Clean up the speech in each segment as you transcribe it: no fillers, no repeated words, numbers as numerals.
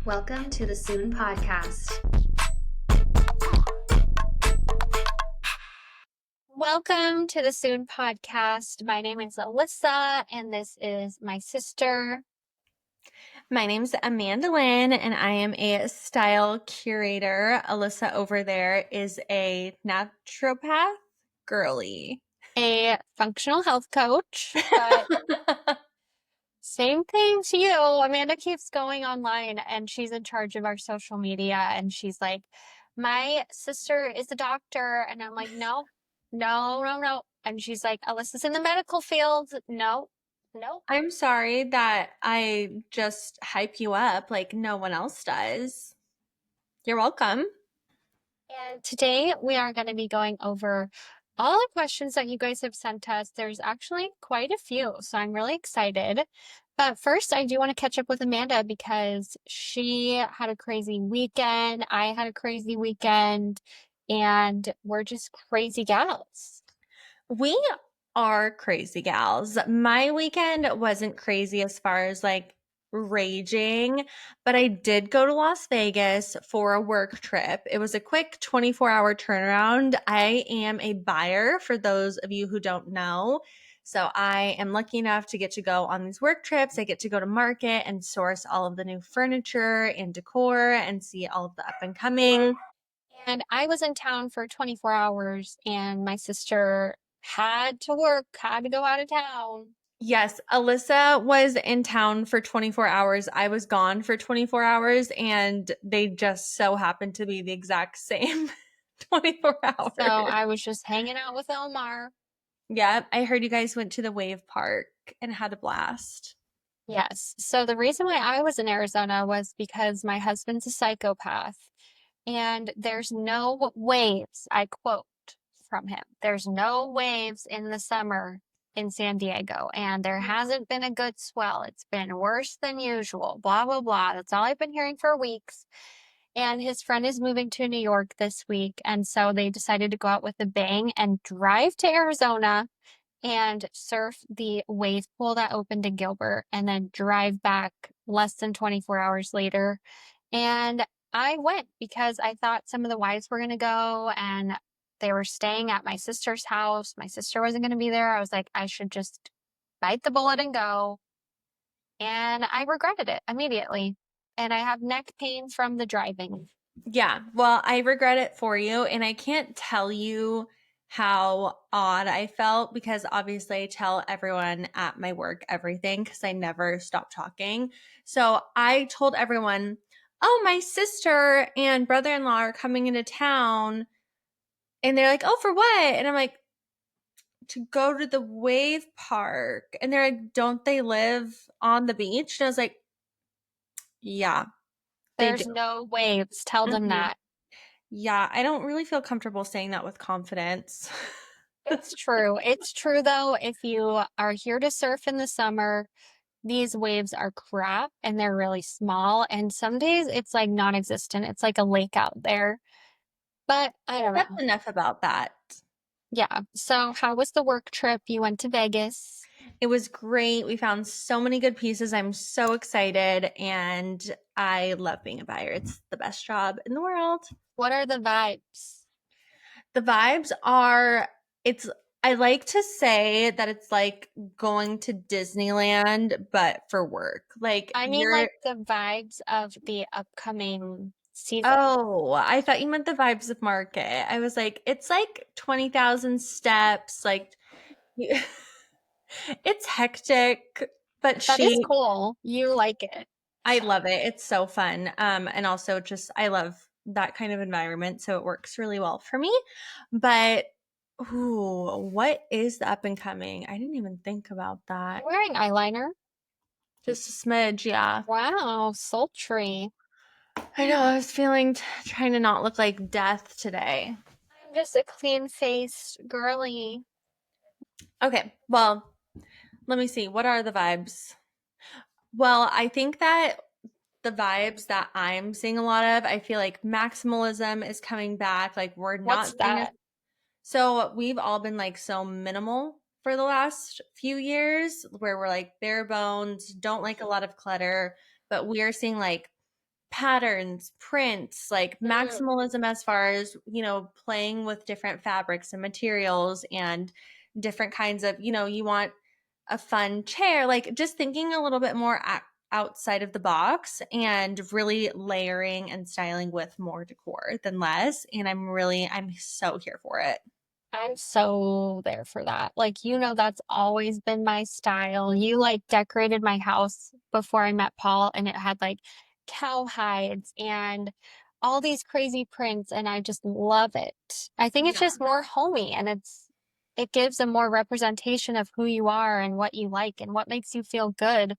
Welcome to the Soon Podcast. Welcome to the Soon Podcast. My name is Alyssa, and this is my sister. My name's Amandalyn, and I am a style curator. Alyssa over there is a naturopath girly. A functional health coach, but same thing to you. Amanda keeps going online and she's in charge of our social media, and she's like, my sister is a doctor. And I'm like, no. And she's like, Alyssa's in the medical field. No. I'm sorry that I just hype you up like no one else does. You're welcome. And today we are going to be going over all the questions that you guys have sent us. There's actually quite a few, so I'm really excited. But first, I do want to catch up with Amanda because she had a crazy weekend. I had a crazy weekend, and we're just crazy gals. We are crazy gals. My weekend wasn't crazy as far as like raging, but I did go to Las Vegas for a work trip. It was a quick 24-hour turnaround. I am a buyer for those of you who don't know. So I am lucky enough to get to go on these work trips. I get to go to market and source all of the new furniture and decor and see all of the up and coming. And I was in town for 24 hours, and my sister had to work, had to go out of town. Yes, Alyssa was in town for 24 hours. I was gone for 24 hours, and they just so happened to be the exact same 24 hours. So I was just hanging out with Omar. Yeah, I heard you guys went to the wave park and had a blast. Yes. So the reason why I was in Arizona was because my husband's a psychopath, and there's no waves. I quote from him, there's no waves in the summer in San Diego, and there hasn't been a good swell. It's been worse than usual, blah, blah, blah. That's all I've been hearing for weeks. And his friend is moving to New York this week, and so they decided to go out with a bang and drive to Arizona and surf the wave pool that opened in Gilbert, and then drive back less than 24 hours later. And I went because I thought some of the wives were going to go, and they were staying at my sister's house. My sister wasn't going to be there. I was like, I should just bite the bullet and go. And I regretted it immediately. And I have neck pain from the driving. Yeah, well, I regret it for you, and I can't tell you how odd I felt because obviously I tell everyone at my work everything because I never stop talking. So I told everyone, oh, my sister and brother-in-law are coming into town. And they're like, oh, for what? And I'm like, to go to the wave park. And they're like, don't they live on the beach? And I was like, yeah, they There's do. no waves. Tell them that. Yeah, I don't really feel comfortable saying that with confidence. It's true. It's true, though. If you are here to surf in the summer, these waves are crap and they're really small. And some days it's like non-existent. It's like a lake out there. But I don't know. That's enough about that. Yeah. So how was the work trip? You went to Vegas. It was great. We found so many good pieces. I'm so excited, and I love being a buyer. It's the best job in the world. What are the vibes? The vibes are, I like to say that it's like going to Disneyland, but for work. Like I mean, like the vibes of the upcoming season. Oh, I thought you meant the vibes of market. I was like, it's like 20,000 steps. Like, it's hectic, but That is cool. You like it. I love it. It's so fun. And also just, I love that kind of environment. So it works really well for me. But, ooh, what is the up and coming? I didn't even think about that. You're wearing eyeliner? Just a smidge, yeah. Wow, sultry. I know. I was trying to not look like death today. I'm just a clean-faced girly. Okay, well, let me see. What are the vibes? Well, I think that the vibes that I'm seeing a lot of, I feel like maximalism is coming back. Like we're not What's that? So we've all been like so minimal for the last few years where we're like bare bones, don't like a lot of clutter, but we are seeing like patterns, prints, like Mm. maximalism as far as, playing with different fabrics and materials and different kinds of, you want a fun chair, like just thinking a little bit more outside of the box and really layering and styling with more decor than less. And I'm so here for it. I'm so there for that. Like, that's always been my style. You like decorated my house before I met Paul, and it had like cow hides and all these crazy prints, and I just love it. I think it's Yeah. just more homey, and it gives a more representation of who you are and what you like and what makes you feel good.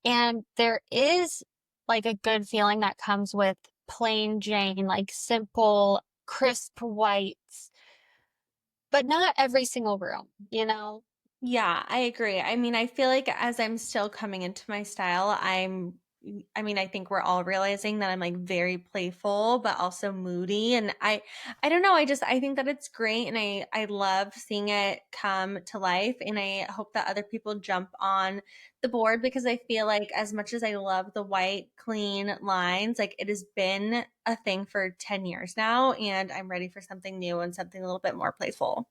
And there is like a good feeling that comes with plain Jane, like simple, crisp whites, but not every single room? Yeah, I agree. I mean, I feel like as I'm still coming into my style, I think we're all realizing that I'm like very playful, but also moody. And I don't know. I think that it's great. And I love seeing it come to life. And I hope that other people jump on the board because I feel like as much as I love the white, clean lines, like it has been a thing for 10 years now. And I'm ready for something new and something a little bit more playful.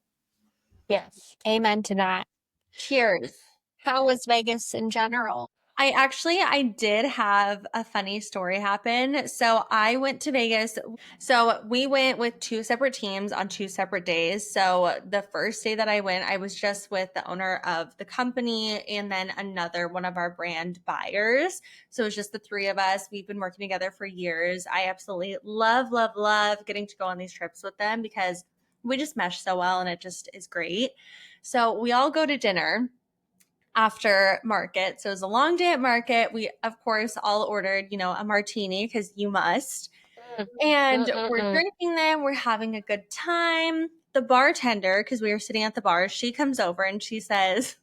Yes. Amen to that. Cheers. How was Vegas in general? I did have a funny story happen. So I went to Vegas. So we went with two separate teams on two separate days. So the first day that I went, I was just with the owner of the company and then another one of our brand buyers. So it was just the three of us. We've been working together for years. I absolutely love, love, love getting to go on these trips with them because we just mesh so well and it just is great. So we all go to dinner after market. So it was a long day at market. We, of course, all ordered, a martini because you must. Mm, And we're mm-mm-mm. drinking them. We're having a good time. The bartender, because we were sitting at the bar, she comes over and she says,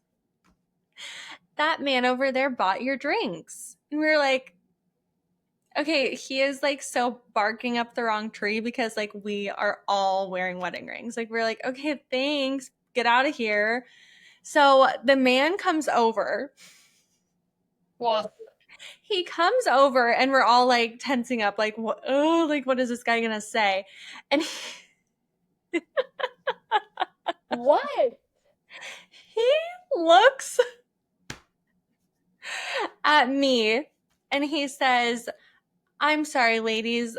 "That man over there bought your drinks." And we were like, okay, he is like so barking up the wrong tree because like we are all wearing wedding rings. Like we're like, okay, thanks. Get out of here. So the man comes over. Well, He comes over and we're all like tensing up like what, oh, like what is this guy gonna say? And what? he looks at me and he says, "I'm sorry, ladies,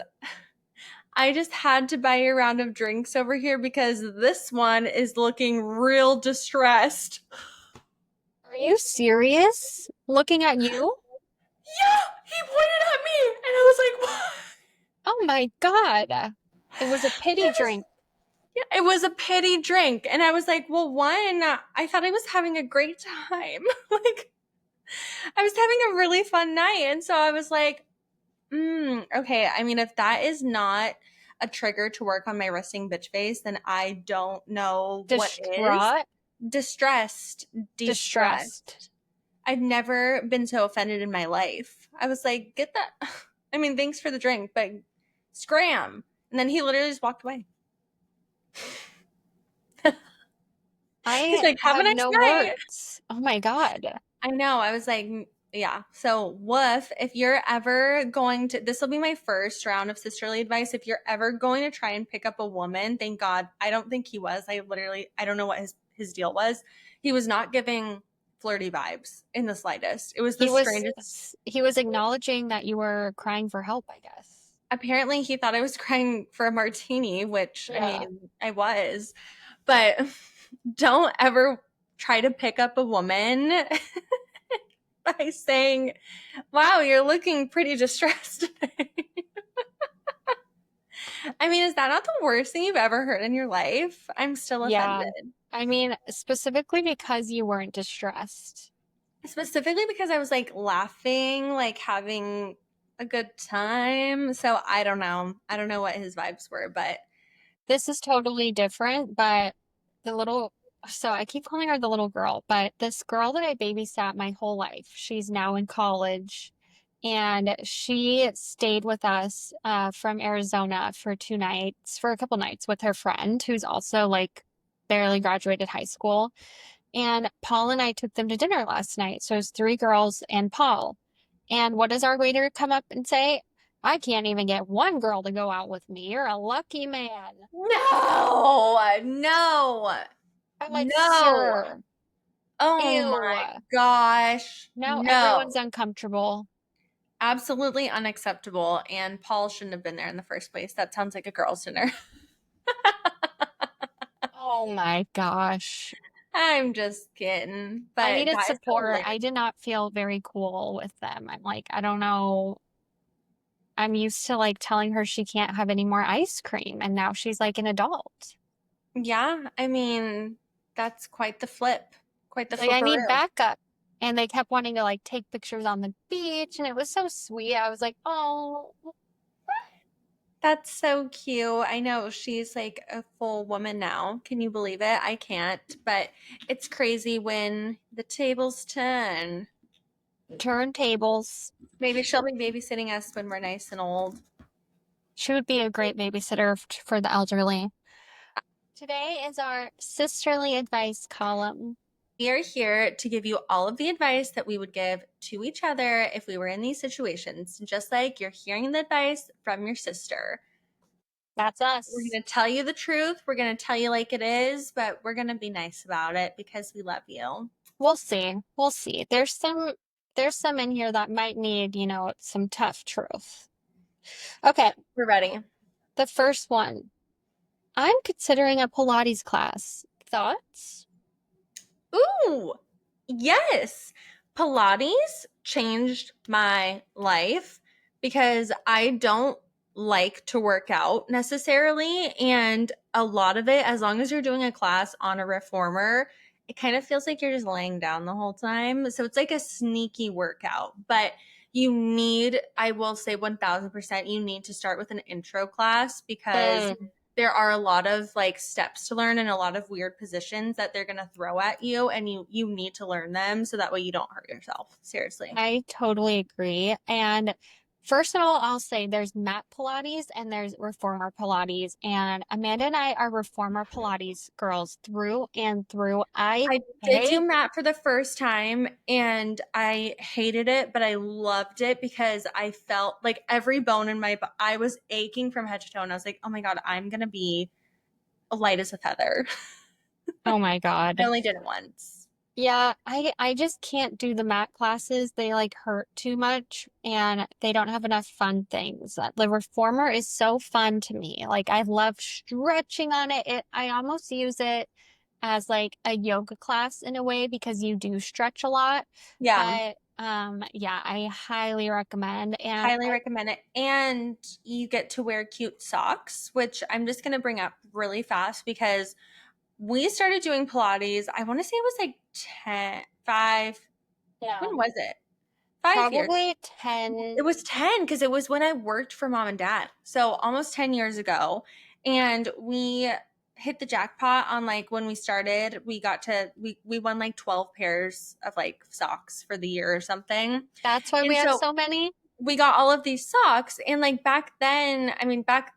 I just had to buy a round of drinks over here because this one is looking real distressed." Are you serious? Looking at you? Yeah, he pointed at me and I was like, what? Oh my God. It was a pity It was, drink. yeah, it was a pity drink. And I was like, well, one, I thought I was having a great time. Like, I was having a really fun night. And so I was like, okay. I mean, if that is not a trigger to work on my resting bitch face, then I don't know what is. Distraught? Distressed, Distressed. distressed. I've never been so offended in my life. I was like, get that. I mean, thanks for the drink, but scram. And then he literally just walked away. He's I like, have a have nice no night. words. Oh my God. I know. I was like, yeah. So, woof, if you're ever going to, this will be my first round of sisterly advice. If you're ever going to try and pick up a woman, thank God, I don't think he was. I don't know what his deal was. He was not giving flirty vibes in the slightest. It was the He was strangest. he was acknowledging that you were crying for help, I guess. Apparently, he thought I was crying for a martini, which I Yeah. mean, I was. But don't ever try to pick up a woman by saying, "Wow, you're looking pretty distressed today." I mean, is that not the worst thing you've ever heard in your life? I'm still Yeah. offended. I mean, specifically because you weren't distressed. Specifically because I was like laughing, like having a good time. So I don't know. I don't know what his vibes were, but This is totally different, but the little, so I keep calling her the little girl, but this girl that I babysat my whole life, she's now in college, and she stayed with us from Arizona for 2 nights, for a couple nights with her friend who's also like barely graduated high school. And Paul and I took them to dinner last night. So it was three girls and Paul. And what does our waiter come up and say? I can't even get one girl to go out with me. You're a lucky man. No, no, I'm like, no. sir, Oh ew. my gosh. Now everyone's No. uncomfortable. Absolutely unacceptable. And Paul shouldn't have been there in the first place. That sounds like a girl's dinner. Oh my gosh. I'm just kidding. I But needed that is support. hilarious. I did not feel very cool with them. I'm like, I don't know. I'm used to like telling her she can't have any more ice cream, and now she's like an adult. Yeah, I mean, that's quite the flip. Quite the Like, I need flipperoo. backup. And they kept wanting to like take pictures on the beach, and it was so sweet. I was like, oh, That's so cute. I know she's like a full woman now. Can you believe it? I can't. But it's crazy when the tables turn. turntables. Maybe she'll be babysitting us when we're nice and old. She would be a great babysitter for the elderly. Today is our sisterly advice column. We are here to give you all of the advice that we would give to each other if we were in these situations, just like you're hearing the advice from your sister. That's We're us. going to tell you the truth. We're going to tell you like it is, but we're going to be nice about it because we love you. We'll see. We'll see. There's some in here that might need, some tough truth. Okay, We're ready. the first one. I'm considering a Pilates class. Thoughts? Ooh, yes. Pilates changed my life because I don't like to work out necessarily. And a lot of it, as long as you're doing a class on a reformer, it kind of feels like you're just laying down the whole time. So it's like a sneaky workout. But I will say 1000%, you need to start with an intro class because there are a lot of like steps to learn and a lot of weird positions that they're going to throw at you, and you need to learn them so that way you don't hurt yourself. Seriously. I totally agree. And first of all, I'll say there's mat Pilates and there's reformer Pilates. And Amanda and I are reformer Pilates girls through and through. I I did do hate, mat for the first time and I hated it, but I loved it because I felt like every bone in I was aching from head to toe, and I was like, oh my god, I'm gonna be light as a feather. oh my I God. only did it once. Yeah, I just can't do the mat classes. They like hurt too much and they don't have enough fun things. The reformer is so fun to me. Like I love stretching on it. I almost use it as like a yoga class in a way because you do stretch a lot. Yeah, But yeah, I highly recommend. And highly recommend it. And you get to wear cute socks, which I'm just gonna bring up really fast because we started doing Pilates. I want to say it was like 10, 5. yeah, When was it? 5 years. probably 10. It was 10 because it was when I worked for mom and dad. So almost 10 years ago. And we hit the jackpot on like when we started, we won like 12 pairs of like socks for the year or something. That's why we And have so so many. we got all of these socks, and like back then, I mean back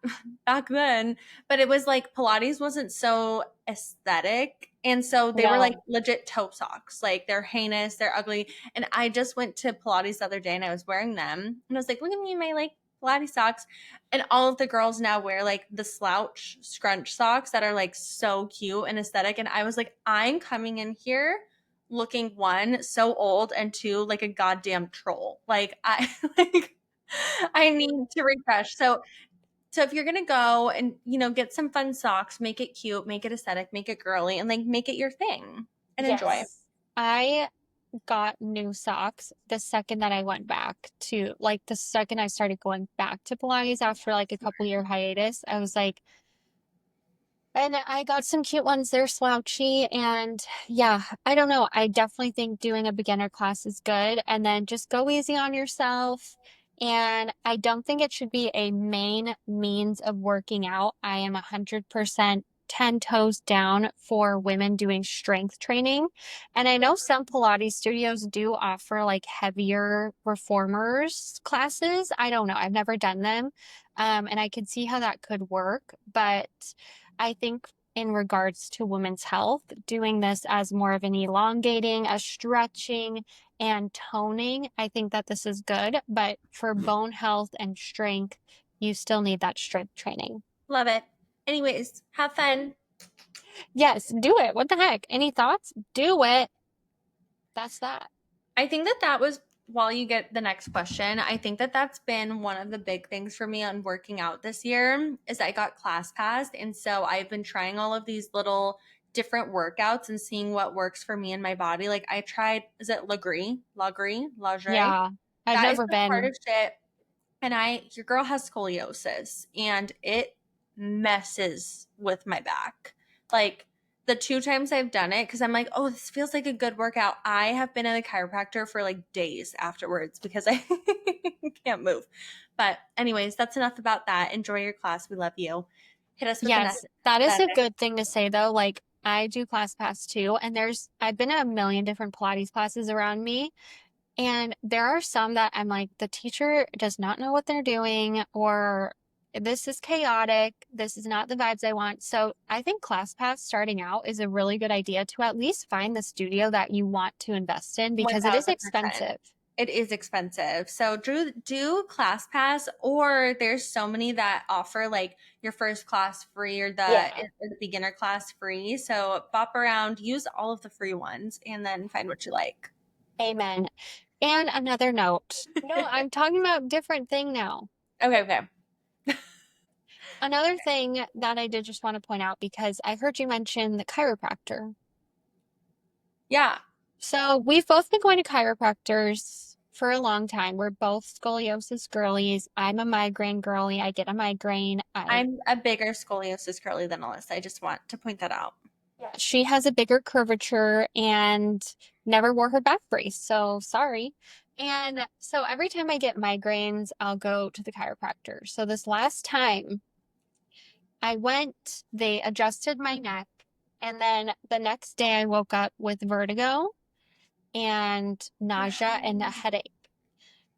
then, but it was like Pilates wasn't so aesthetic, and so they were like No. legit taupe socks. Like they're heinous, they're ugly. And I just went to Pilates the other day and I was wearing them and I was like, look at me in my like Pilates socks. And all of the girls now wear like the slouch scrunch socks that are like so cute and aesthetic, and I was like, I'm coming in here looking, one, so old, and two, like a goddamn troll. Like I like I need to refresh. So if you're gonna go and get some fun socks, make it cute, make it aesthetic, make it girly, and like make it your thing and enjoy. Yes. I got new socks the second that I went back to, like, the second I started going back to Pilates after like a couple year hiatus. I was like, and I got some cute ones. They're slouchy. And yeah, I don't know. I definitely think doing a beginner class is good. And then just go easy on yourself. And I don't think it should be a main means of working out. I am 100% 10 toes down for women doing strength training. And I know some Pilates studios do offer like heavier reformers classes. I don't know. I've never done them. And I can see how that could work. But I think in regards to women's health, doing this as more of an elongating, a stretching, and toning. I think that this is good, but for bone health and strength, you still need that strength training. Love it. Anyways, have fun. Yes, do it. What the heck? Any thoughts? Do it. That's that. I think that was, while you get the next question, I think that's been one of the big things for me on working out this year is I got class passed. And so I've been trying all of these little different workouts and seeing what works for me and my body. Like I tried, is it Lagree? Yeah, I've That is never the been. hardest shit. And your girl has scoliosis and it messes with my back. Like the 2 times I've done it, because I'm like, oh, this feels like a good workout. I have been in a chiropractor for like days afterwards because I can't move. But anyways, that's enough about that. Enjoy your class. We love you. Hit us with the Yes, that is a good thing to say though. Like I do class pass too, and I've been in a million different Pilates classes around me. And there are some that I'm like, the teacher does not know what they're doing, or this is chaotic. This is not the vibes I want. So I think ClassPass starting out is a really good idea to at least find the studio that you want to invest in because it is 1000%. expensive. It is expensive. So do ClassPass, or there's so many that offer like your first class free or Yeah. the beginner class free. So bop around, use all of the free ones, and then find what you like. Amen. And another note. No, I'm talking about a different thing now. Okay. Another thing that I did just want to point out because I heard you mention the chiropractor. Yeah. So we've both been going to chiropractors for a long time. We're both scoliosis girlies. I'm a migraine girly. I get a migraine. I'm a bigger scoliosis curly than Alyssa. I just want to point that out. She has a bigger curvature and never wore her back brace. So sorry. And so every time I get migraines, I'll go to the chiropractor. So this last time I went, they adjusted my neck. And then the next day I woke up with vertigo and nausea and a headache.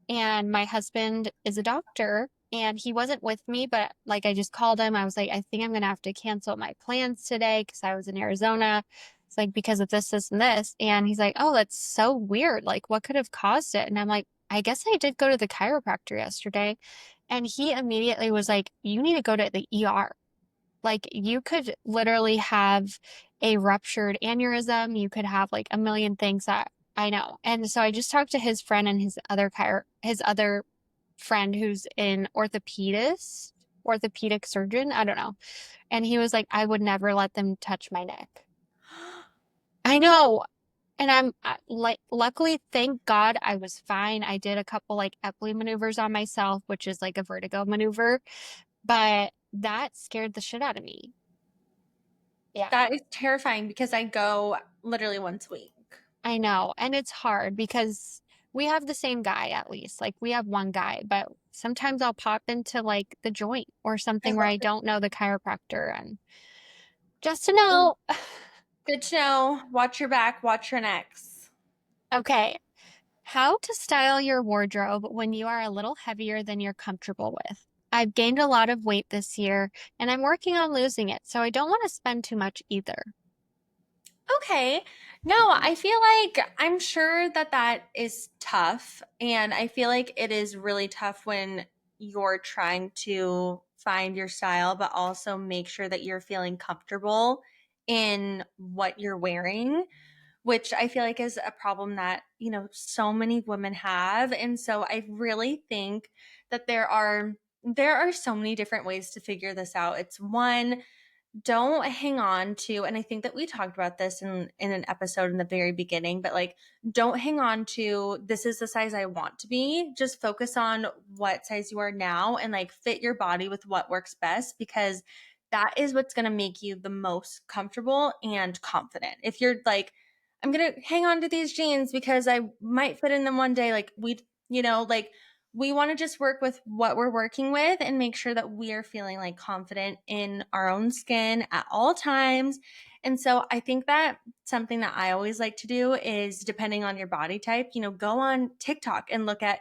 And my husband is a doctor and he wasn't with me, but like I just called him. I was like, I think I'm going to have to cancel my plans today because I was in Arizona. It's like because of this, and this. And he's like, oh, that's so weird. Like, what could have caused it? And I'm like, I guess I did go to the chiropractor yesterday. And he immediately was like, you need to go to the ER. Like, you could literally have a ruptured aneurysm. You could have like a million things that I know. And so I just talked to his friend and his other friend who's an orthopedic surgeon. I don't know. And he was like, I would never let them touch my neck. I know. And like, luckily, thank God I was fine. I did a couple like Epley maneuvers on myself, which is like a vertigo maneuver, but that scared the shit out of me. Yeah. That is terrifying because I go literally once a week. I know. And it's hard because we have the same guy at least. Like we have one guy, but sometimes I'll pop into like the joint or something where I don't know the chiropractor and just to know. Good to know. Watch your back, watch your necks. Okay. How to style your wardrobe when you are a little heavier than you're comfortable with. I've gained a lot of weight this year and I'm working on losing it, so I don't want to spend too much either. Okay. No, I feel like I'm sure that is tough. And I feel like it is really tough when you're trying to find your style, but also make sure that you're feeling comfortable in what you're wearing, which I feel like is a problem that, so many women have. And so I really think that there are so many different ways to figure this out. It's one, don't hang on to, and I think that we talked about this in an episode in the very beginning, but like don't hang on to this is the size I want to be. Just focus on what size you are now and like fit your body with what works best, because that is what's going to make you the most comfortable and confident. If you're like, I'm going to hang on to these jeans because I might fit in them one day, like we want to just work with what we're working with and make sure that we are feeling like confident in our own skin at all times. And so I think that something that I always like to do is, depending on your body type, go on TikTok and look at,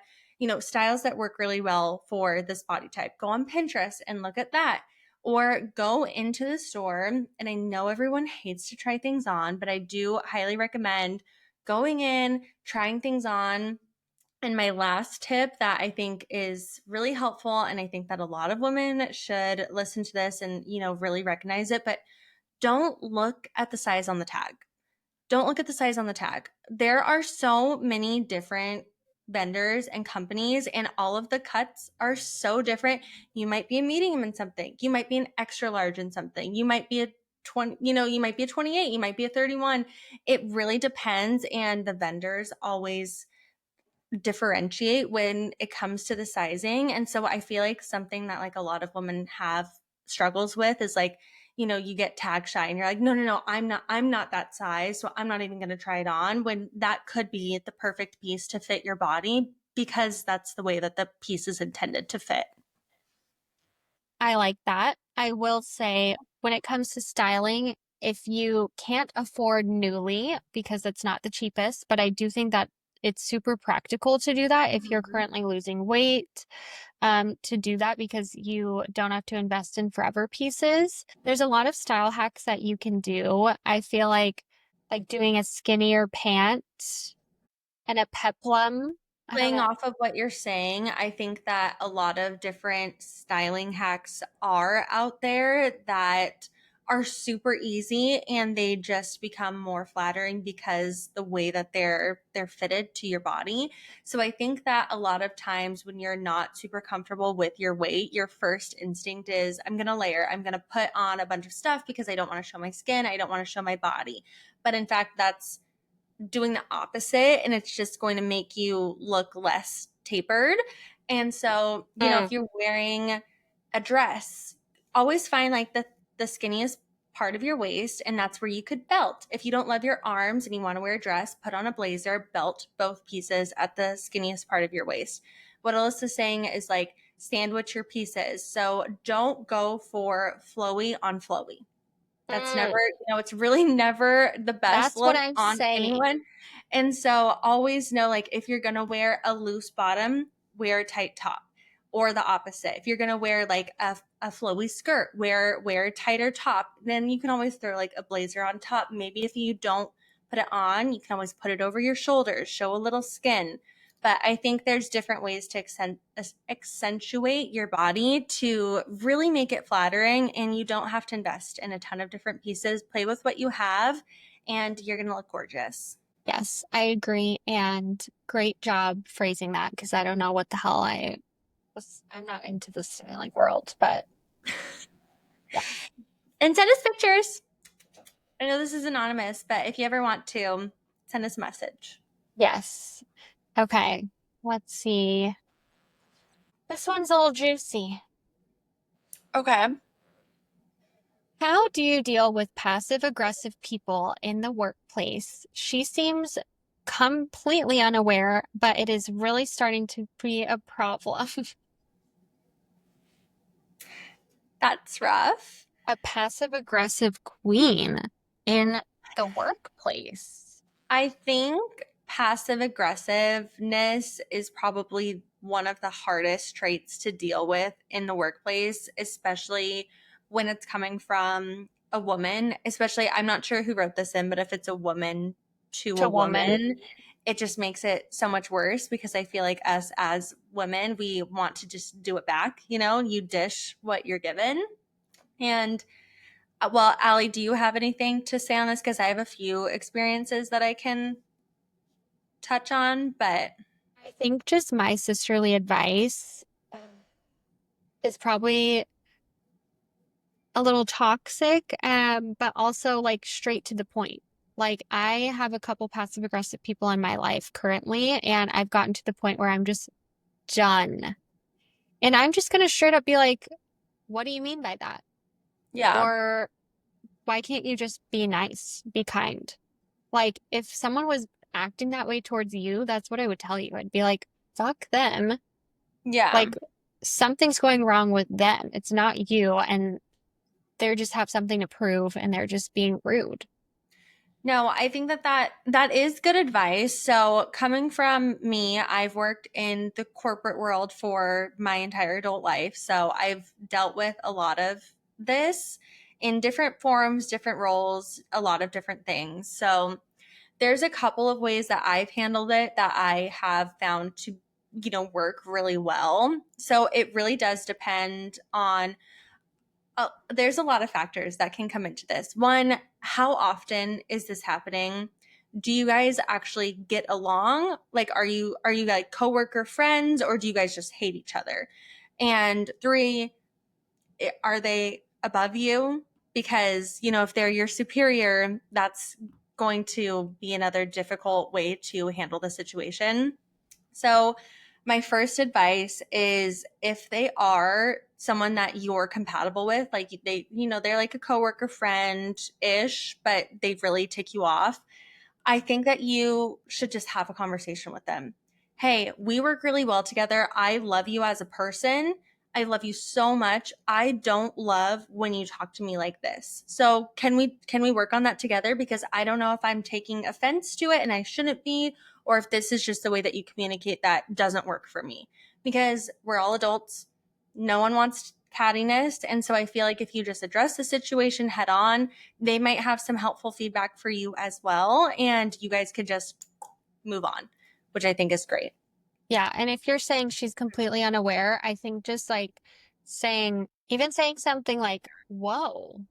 styles that work really well for this body type. Go on Pinterest and look at that. or go into the store. And I know everyone hates to try things on, but I do highly recommend going in, trying things on. And my last tip that I think is really helpful, and I think that a lot of women should listen to this and, really recognize it, but don't look at the size on the tag. Don't look at the size on the tag. There are so many different vendors and companies, and all of the cuts are so different. You might be a medium in something. You might be an extra large in something. You might be a 20, you might be a 28, you might be a 31. It really depends, and the vendors always differentiate when it comes to the sizing. And so I feel like something that like a lot of women have struggles with is like, you get tag shy and you're like, no, I'm not that size. So I'm not even going to try it on, when that could be the perfect piece to fit your body, because that's the way that the piece is intended to fit. I like that. I will say, when it comes to styling, if you can't afford Nuuly, because it's not the cheapest, but I do think that it's super practical to do that if you're currently losing weight, to do that because you don't have to invest in forever pieces. There's a lot of style hacks that you can do. I feel like doing a skinnier pant and a peplum. I don't Playing know. off of what you're saying, I think that a lot of different styling hacks are out there that are super easy, and they just become more flattering because the way that they're fitted to your body. So I think that a lot of times when you're not super comfortable with your weight, your first instinct is, I'm going to layer, I'm going to put on a bunch of stuff because I don't want to show my skin, I don't want to show my body. But in fact, that's doing the opposite, and it's just going to make you look less tapered. And so, if you're wearing a dress, always find like the skinniest part of your waist, and that's where you could belt. If you don't love your arms and you want to wear a dress, put on a blazer, belt both pieces at the skinniest part of your waist. What Alyssa's saying is like sandwich your pieces. So don't go for flowy on flowy. That's never, it's really never the best That's what look I'm on saying. anyone. And so always know, like, if you're going to wear a loose bottom, wear a tight top, or the opposite. If you're going to wear like a flowy skirt, wear a tighter top. Then you can always throw like a blazer on top. Maybe if you don't put it on, you can always put it over your shoulders, show a little skin. But I think there's different ways to accentuate your body to really make it flattering, and you don't have to invest in a ton of different pieces. Play with what you have, and you're going to look gorgeous. Yes, I agree. And great job phrasing that, because I don't know what the hell I'm not into the styling world, but yeah. And send us pictures. I know this is anonymous, but if you ever want to, send us a message. Yes. Okay. Let's see. This one's a little juicy. Okay. How do you deal with passive aggressive people in the workplace? She seems completely unaware, but it is really starting to be a problem. That's rough. A passive aggressive queen in the workplace. I think passive aggressiveness is probably one of the hardest traits to deal with in the workplace, especially when it's coming from a woman. Especially, I'm not sure who wrote this in, but if it's a woman to To a woman. woman, it just makes it so much worse, because I feel like us as women, we want to just do it back. You dish what you're given. And well, Allie, do you have anything to say on this? Because I have a few experiences that I can touch on, but I think just my sisterly advice is probably a little toxic, but also like straight to the point. Like, I have a couple passive aggressive people in my life currently, and I've gotten to the point where I'm just done. And I'm just gonna straight up be like, what do you mean by that? yeah. Or why can't you just be nice, be kind? Like, if someone was acting that way towards you, that's what I would tell you. I'd be like, fuck them. Yeah. Like, something's going wrong with them. It's not you. And they just have something to prove and they're just being rude. No, I think that is good advice. So, coming from me, I've worked in the corporate world for my entire adult life. So, I've dealt with a lot of this in different forms, different roles, a lot of different things. So there's a couple of ways that I've handled it that I have found to, work really well. So it really does depend on, there's a lot of factors that can come into this. One, how often is this happening? Do you guys actually get along? Like, are you like coworker friends, or do you guys just hate each other? And three, are they above you? Because, if they're your superior, that's going to be another difficult way to handle the situation. So, my first advice is, if they are someone that you're compatible with, like they're like a coworker friend ish, but they really tick you off, I think that you should just have a conversation with them. Hey, we work really well together. I love you as a person. I love you so much. I don't love when you talk to me like this. So can we work on that together? Because I don't know if I'm taking offense to it and I shouldn't be, or if this is just the way that you communicate that doesn't work for me. Because we're all adults. No one wants cattiness. And so I feel like if you just address the situation head on, they might have some helpful feedback for you as well. And you guys could just move on, which I think is great. Yeah, and if you're saying she's completely unaware, I think just like even saying something like, whoa,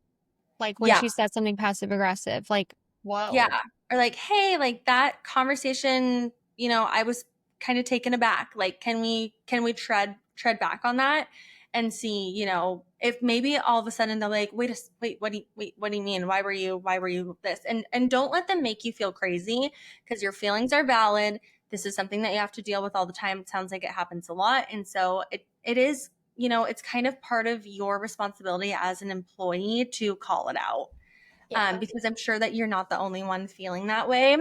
like when Yeah. she said something passive aggressive, like, Yeah. whoa. Or like, hey, like that conversation, I was kind of taken aback. Like, can we tread back on that and see, if maybe all of a sudden they're like, wait, what do you mean? Why were you this? And don't let them make you feel crazy, because your feelings are valid. This is something that you have to deal with all the time. It sounds like it happens a lot. And so it is, it's kind of part of your responsibility as an employee to call it out, Yeah. because I'm sure that you're not the only one feeling that way.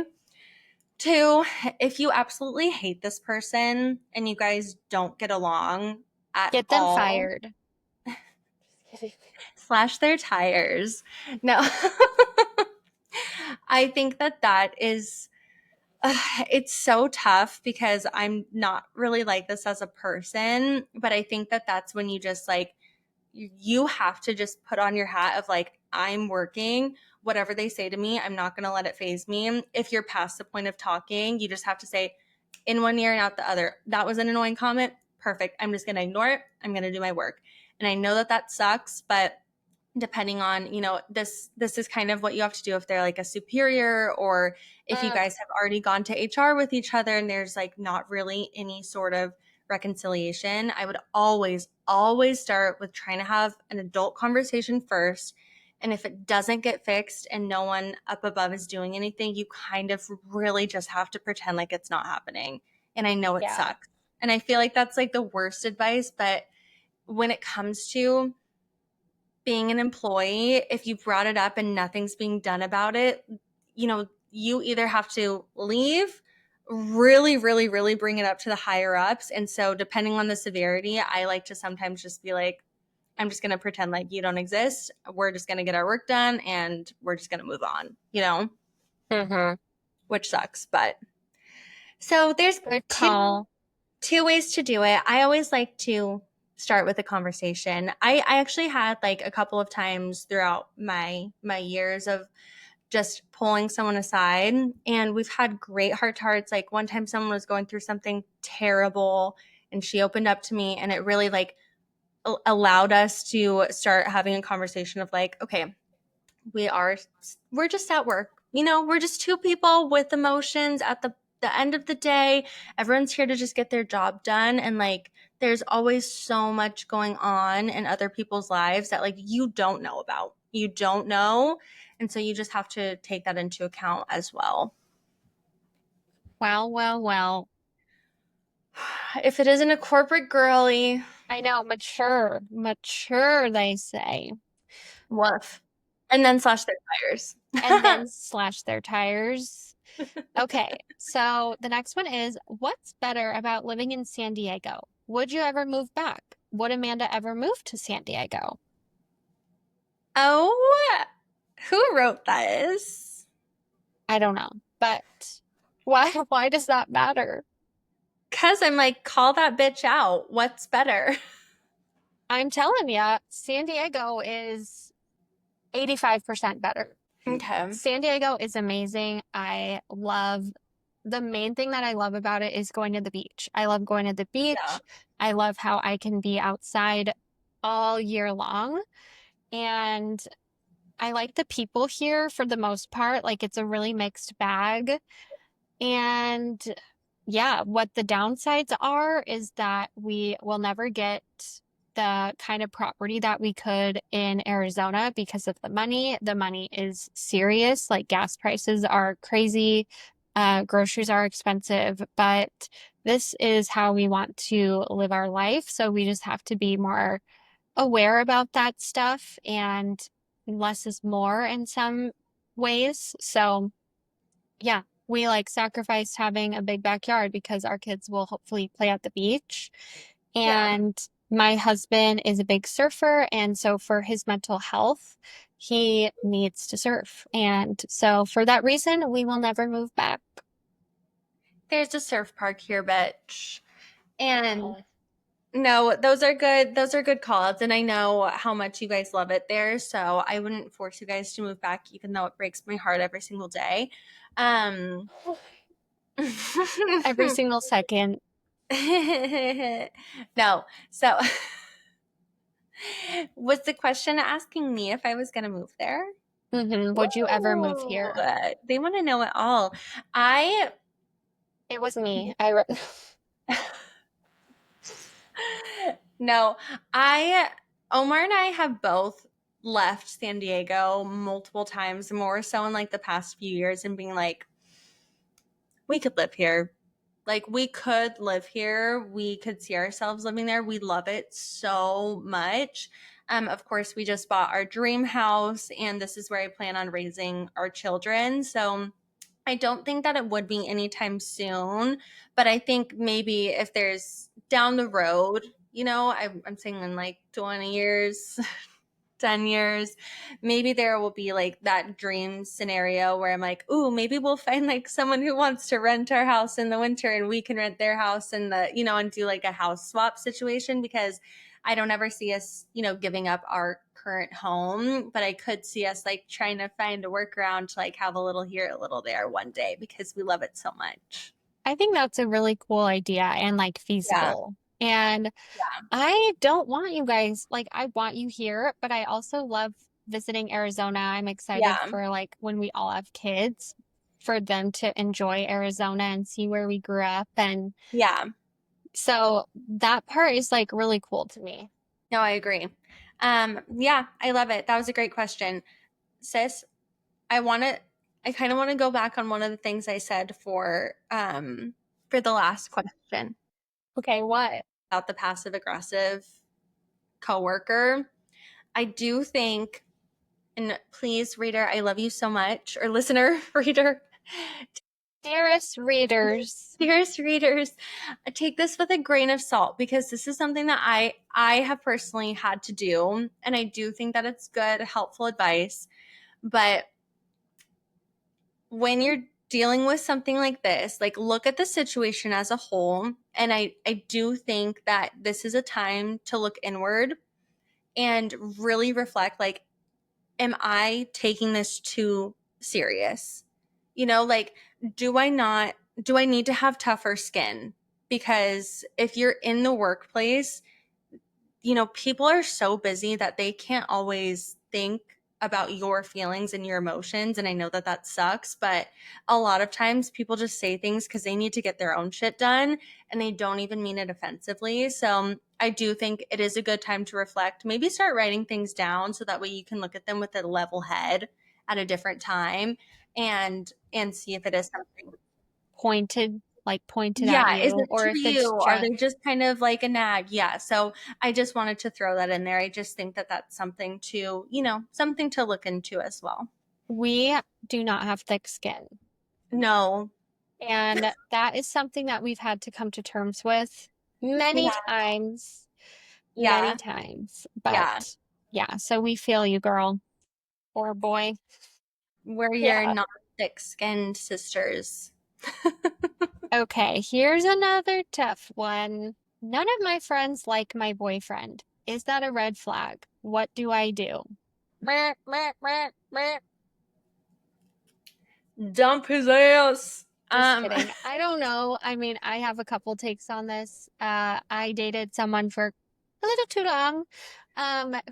Two, if you absolutely hate this person and you guys don't get along at Get them all, fired. slash their tires. No, I think that is, it's so tough, because I'm not really like this as a person, but I think that that's when you just like, you have to just put on your hat of like, I'm working, whatever they say to me, I'm not going to let it phase me. If you're past the point of talking, you just have to say, in one ear and out the other, that was an annoying comment. Perfect. I'm just going to ignore it. I'm going to do my work. And I know that sucks, but depending on, this is kind of what you have to do if they're like a superior, or if you guys have already gone to HR with each other and there's like not really any sort of reconciliation. I would always start with trying to have an adult conversation first. And if it doesn't get fixed and no one up above is doing anything, you kind of really just have to pretend like it's not happening. And I know it Yeah. sucks. And I feel like that's like the worst advice. But when it comes to being an employee, if you brought it up and nothing's being done about it, you either have to leave, really, really, really bring it up to the higher ups. And so, depending on the severity, I like to sometimes just be like, I'm just going to pretend like you don't exist. We're just going to get our work done and we're just going to move on, Mm-hmm. which sucks. But so, there's Good two call. two ways to do it. I always like to start with a conversation. I actually had like a couple of times throughout my years of just pulling someone aside, and we've had great heart to hearts. Like, one time someone was going through something terrible and she opened up to me, and it really like allowed us to start having a conversation of like, okay, we're just at work. We're just two people with emotions at the end of the day. Everyone's here to just get their job done. And like, there's always so much going on in other people's lives that like you don't know about. You don't know. And so you just have to take that into account as well. Well, well, well. If it isn't a corporate girly, I know, mature, they say. woof. And then slash their tires. And then slash their tires. Okay, so the next one is, what's better about living in San Diego? Would you ever move back? Would Amanda ever move to San Diego? Oh, who wrote this? I don't know, but why does that matter? Because I'm like, call that bitch out. What's better? I'm telling you, San Diego is 85% better. Okay. San Diego is amazing. The main thing that I love about it is going to the beach. I love going to the Yeah. beach. I love how I can be outside all year long. And I like the people here for the most part. Like it's a really mixed bag. And yeah, what the downsides are is that we will never get the kind of property that we could in Arizona because of the money. The money is serious, like gas prices are crazy, groceries are expensive, but this is how we want to live our life. So we just have to be more aware about that stuff, and less is more in some ways. So yeah, we like sacrificed having a big backyard because our kids will hopefully play at the beach. Yeah. And my husband is a big surfer, and so for his mental health, he needs to surf. And so for that reason, we will never move back. There's a surf park here, bitch. And Oh. no, those are good. Those are good call outs. And I know how much you guys love it there. So I wouldn't force you guys to move back, even though it breaks my heart every single day. Um, Every single second. no. So was the question asking me if I was going to move there? Would you ever move Ooh, here? they want to know it all. I It was me. no, I Omar and I have both left San Diego multiple times, more so in like the past few years, and being like, we could live here. Like we could live here. We could see ourselves living there. We love it so much. Of course, we just bought our dream house, and this is where I plan on raising our children. So I don't think that it would be anytime soon, but I think maybe if there's down the road, I'm saying in like 20 years, 10 years, maybe there will be like that dream scenario where I'm like, ooh, maybe we'll find like someone who wants to rent our house in the winter and we can rent their house and do like a house swap situation, because I don't ever see us, giving up our current home, but I could see us like trying to find a workaround to like have a little here, a little there one day because we love it so much. I think that's a really cool idea and like Yeah. feasible. And Yeah. I don't want you guys, like, I want you here, but I also love visiting Arizona. I'm excited Yeah. for like when we all have kids, for them to enjoy Arizona and see where we grew up. And Yeah. so that part is like really cool to me. No, I agree. Yeah, I love it. That was a great question. Sis, I want to I kind of want to go back on one of the things I said for the last question Okay, what? about the passive aggressive coworker. I do think, and please reader, I love you so much, or listener, reader, Dearest readers, dearest readers, take this with a grain of salt, because this is something that I have personally had to do, and I do think that it's good, helpful advice. But when you're dealing with something like this, like look at the situation as a whole. And I do think that this is a time to look inward and really reflect, like, am I taking this too serious? Like, do I need to have tougher skin? Because if you're in the workplace, people are so busy that they can't always think about your feelings and your emotions. And I know that that sucks, but a lot of times people just say things because they need to get their own shit done and they don't even mean it offensively. So I do think it is a good time to reflect, maybe start writing things down so that way you can look at them with a level head at a different time and see if it is something. pointed at Yeah, is you, it or to if you? it's Are they just, just kind of like a nag? Yeah. So I just wanted to throw that in there. I just think that that's something to, something to look into as well. we do not have thick skin. No. And that is something that we've had to come to terms with many Yeah. times, many Yeah. times. Yeah. But yeah, so we feel you, girl or boy. We're your Yeah. non thick skinned sisters. Okay, here's another tough one. None of my friends like my boyfriend. Is that a red flag? What do I do? Meh, meh, meh, meh. Dump his ass. Just kidding. I don't know. I mean, I have a couple takes on this. I dated someone for a little too long,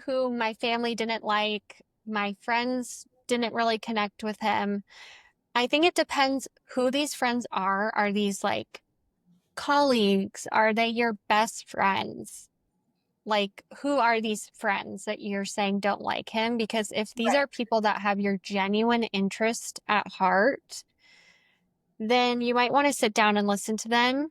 who my family didn't like. My friends didn't really connect with him. I think it depends who these friends are. Are these like colleagues? Are they your best friends? Like, who are these friends that you're saying don't like him? Because if these Right. are people that have your genuine interest at heart, then you might want to sit down and listen to them.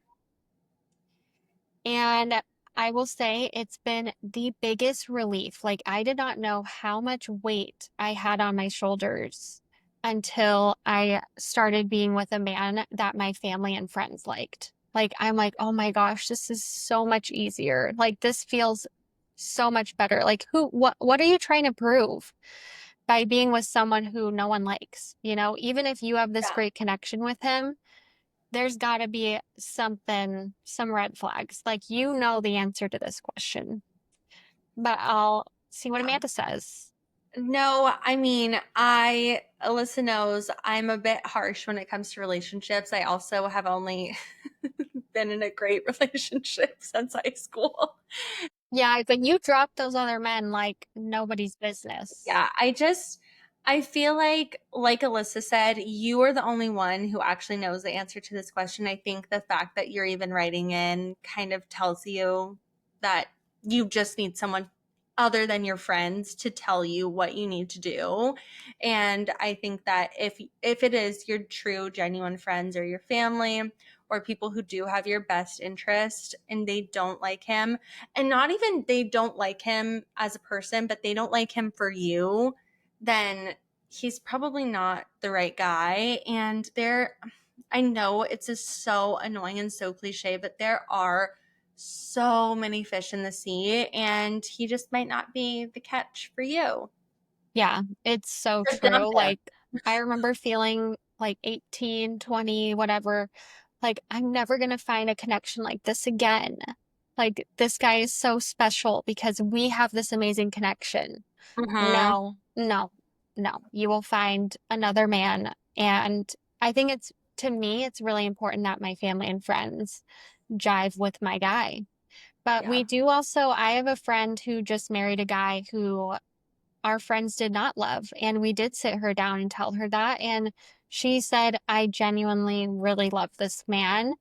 And I will say it's been the biggest relief. Like, I did not know how much weight I had on my shoulders until I started being with a man that my family and friends liked. Like, I'm like, oh my gosh, this is so much easier. Like, this feels so much better. Like, what are you trying to prove by being with someone who no one likes? You know, even if you have this Yeah. great connection with him, there's got to be something, some red flags. Like, you know the answer to this question, but I'll see what Yeah. Amanda says. No, I mean, Alyssa knows I'm a bit harsh when it comes to relationships. I also have only been in a great relationship since high school. Yeah, it's like you dropped those other men like nobody's business. Yeah, I feel like Alyssa said, you are the only one who actually knows the answer to this question. I think the fact that you're even writing in kind of tells you that you just need someone other than your friends to tell you what you need to do. And I think that if it is your true genuine friends or your family or people who do have your best interest and they don't like him, and not even they don't like him as a person, but they don't like him for you, then he's probably not the right guy. And I know it's just so annoying and so cliche, but there are so many fish in the sea, and he just might not be the catch for you. Yeah, it's so So dump true. him. Like, I remember feeling like 18, 20, whatever, like, I'm never going to find a connection like this again. Like, this guy is so special because we have this amazing connection. Mm-hmm. No, no, no. You will find another man. And I think to me, it's really important that my family and friends jive with my guy. But Yeah. we do also, I have a friend who just married a guy who our friends did not love. And we did sit her down and tell her that. And she said, I genuinely really love this man.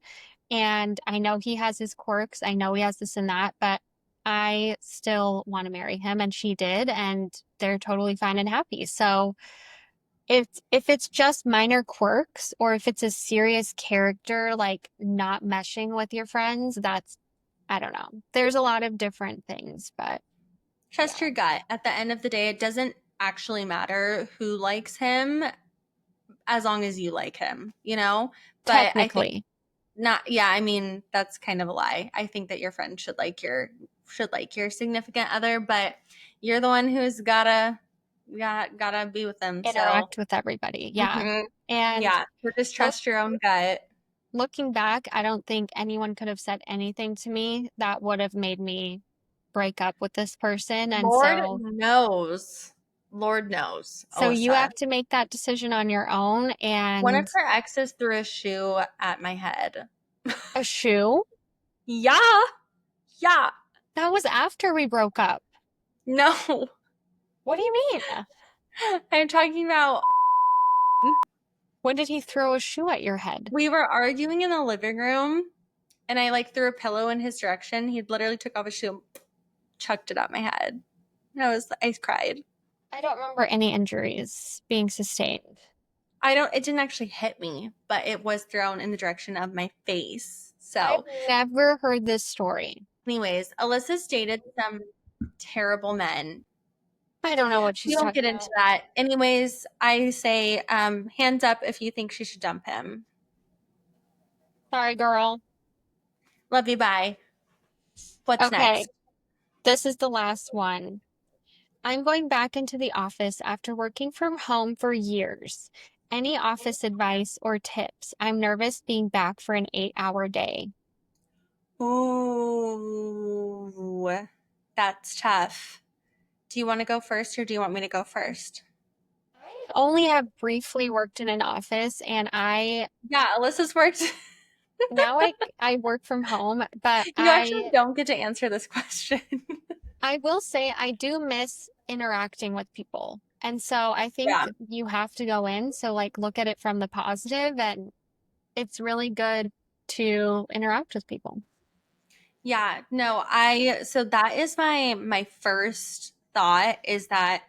And I know he has his quirks. I know he has this and that, but I still want to marry him. And she did. And they're totally fine and happy. So if it's just minor quirks or if it's a serious character, like not meshing with your friends, I don't know. There's a lot of different things, but Trust yeah, your gut. At the end of the day, it doesn't actually matter who likes him as long as you like him, you know? But I think technically. not, yeah, I mean, that's kind of a lie. I think that your friend should like your significant other, but you're the one who's gotta be with them. So, Interact with everybody. Yeah. mhm. And Yeah, so just look, trust your own gut. looking back, I don't think anyone could have said anything to me that would have made me break up with this person. And Lord knows. Lord knows, so you Alyssa. have to make that decision on your own. One of And her exes threw a shoe at my head. a shoe? Yeah, yeah. That was after we broke up. No. What do you mean? I'm talking about When did he throw a shoe at your head? we were arguing in the living room and I like threw a pillow in his direction. He literally took off his shoe and chucked it at my head. I cried. I don't remember any injuries being sustained. It didn't actually hit me, but it was thrown in the direction of my face. I've So, never heard this story. anyways, Alyssa's dated some terrible men. I don't know what We she's won't talking get into about. that. Anyways, I say hands up if you think she should dump him. Sorry, girl. Love you, bye. What's Okay, next? this is the last one. I'm going back into the office after working from home for years. Any office advice or tips? I'm nervous being back for an 8-hour day. Ooh. That's tough. Do you want to go first or do you want me to go first? I only have briefly worked in an office, and Yeah, Alyssa's worked. now I work from home, but You actually don't get to answer this question. I will say I do miss interacting with people. And so I Yeah. think you have to go in. So like look at it from the positive, and it's really good to interact with people. Yeah, no, so that is my first thought is that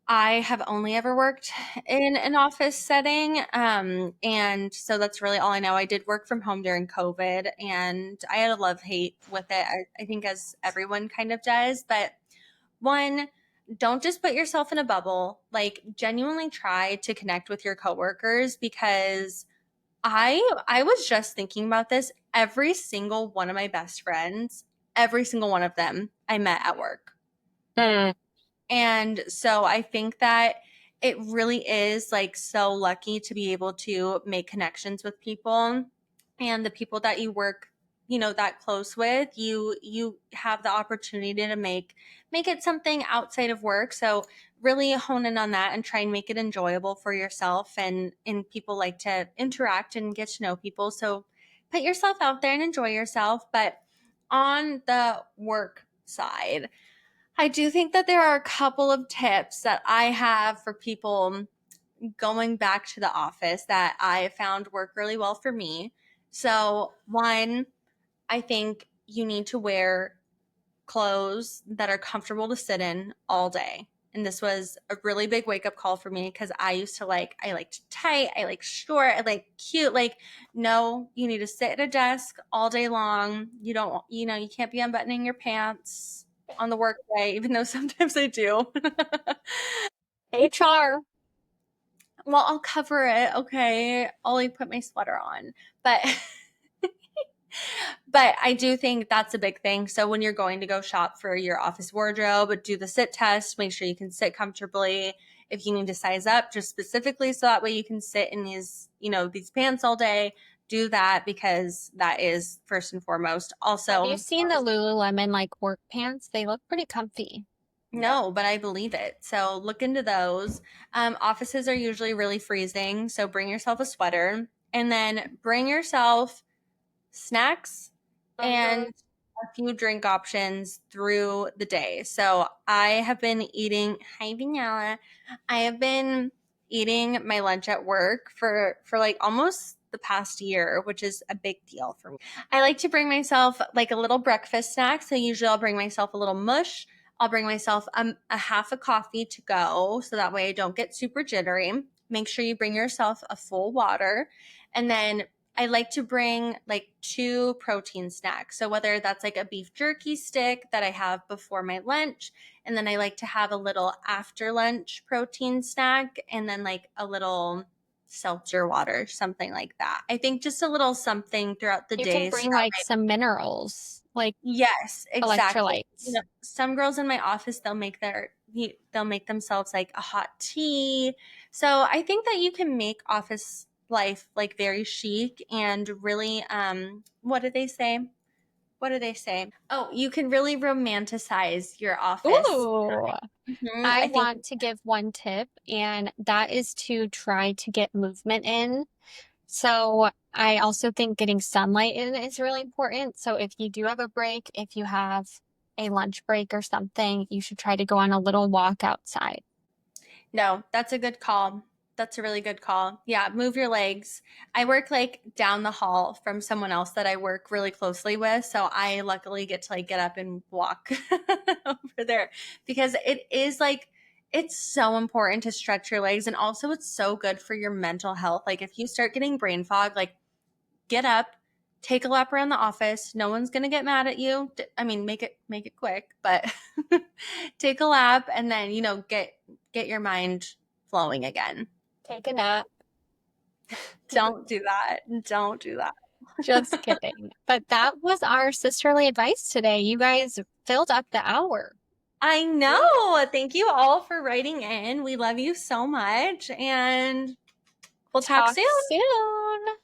I have only ever worked in an office setting. And so that's really all I know. I did work from home during COVID and I had a love-hate with it. I think as everyone kind of does, but one, don't just put yourself in a bubble. Like genuinely try to connect with your coworkers because I was just thinking about this. Every single one of my best friends, every single one of them I met at work. Mm. And so I think that it really is like so lucky to be able to make connections with people and the people that you work, that close with, you have the opportunity to make it something outside of work. So really hone in on that and try and make it enjoyable for yourself and people like to interact and get to know people. So put yourself out there and enjoy yourself. But on the work side, I do think that there are a couple of tips that I have for people going back to the office that I found work really well for me. So, one, I think you need to wear clothes that are comfortable to sit in all day. And this was a really big wake up call for me because I liked tight, I like short, I like cute. Like, no, you need to sit at a desk all day long. You don't, you can't be unbuttoning your pants on the work day, even though sometimes I do. HR. Well, I'll cover it. Okay. I'll like put my sweater on. But But I do think that's a big thing. So when you're going to go shop for your office wardrobe, do the sit test, make sure you can sit comfortably. If you need to size up just specifically so that way you can sit in these pants all day, do that because that is first and foremost. Have you Also, seen the Lululemon like work pants? They look pretty comfy. no, but I believe it. So look into those. Offices are usually really freezing. So bring yourself a sweater and then bring yourself snacks and a few drink options through the day. So I have been eating, hi Vinyala, I have been eating my lunch at work for like almost the past year, which is a big deal for me. I like to bring myself like a little breakfast snack. So usually I'll bring myself a little mush. I'll bring myself a half a coffee to go so that way I don't get super jittery. Make sure you bring yourself a full water. And then I like to bring like 2 protein snacks. So whether that's like a beef jerky stick that I have before my lunch, and then I like to have a little after lunch protein snack, and then like a little seltzer water, something like that. I think just a little something throughout the You can day. So bring like some minerals, like yes, exactly. electrolytes. Some girls in my office they'll make themselves like a hot tea. So I think that you can make office life like very chic and really what do they say? What do they say? Oh, you can really romanticize your office. Ooh. I I think want to give one tip, and that is to try to get movement in. So I also think getting sunlight in is really important. So if you do have a break, if you have a lunch break or something, you should try to go on a little walk outside. no, that's a good call. That's a really good call. Yeah, move your legs. I work like down the hall from someone else that I work really closely with, so I luckily get to like get up and walk over there because it is like it's so important to stretch your legs and also it's so good for your mental health. Like if you start getting brain fog, like get up, take a lap around the office. No one's going to get mad at you. I mean, make it quick, but take a lap and then, get your mind flowing again. Take a nap. Don't do that. Don't do that. Just kidding. But that was our sisterly advice today. You guys filled up the hour. I know. Thank you all for writing in. We love you so much and we'll talk soon. Soon.